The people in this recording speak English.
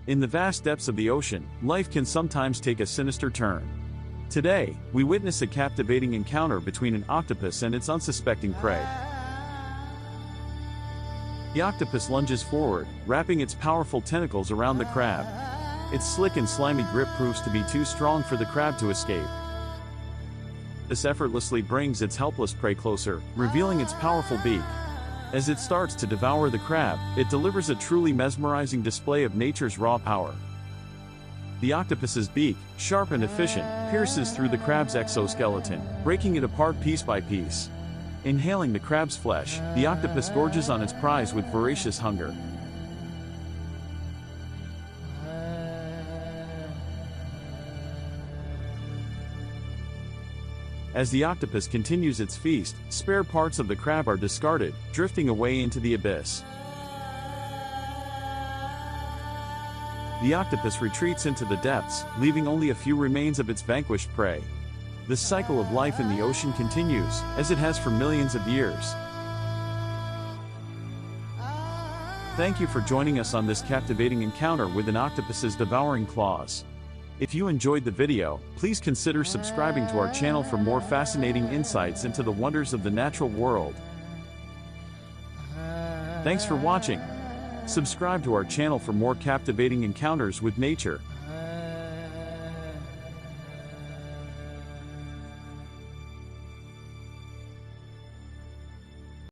In the vast depths of the ocean, life can sometimes take a sinister turn. Today, we witness a captivating encounter between an octopus and its unsuspecting prey. The octopus lunges forward, wrapping its powerful tentacles around the crab. Its slick and slimy grip proves to be too strong for the crab to escape. This effortlessly brings its helpless prey closer, revealing its powerful beak. As it starts to devour the crab, it delivers a truly mesmerizing display of nature's raw power. The octopus's beak, sharp and efficient, pierces through the crab's exoskeleton, breaking it apart piece by piece. Inhaling the crab's flesh, the octopus gorges on its prize with voracious hunger. As the octopus continues its feast, spare parts of the crab are discarded, drifting away into the abyss. The octopus retreats into the depths, leaving only a few remains of its vanquished prey. This cycle of life in the ocean continues, as it has for millions of years. Thank you for joining us on this captivating encounter with an octopus's devouring claws. If you enjoyed the video, please consider subscribing to our channel for more fascinating insights into the wonders of the natural world. Thanks for watching. Subscribe to our channel for more captivating encounters with nature.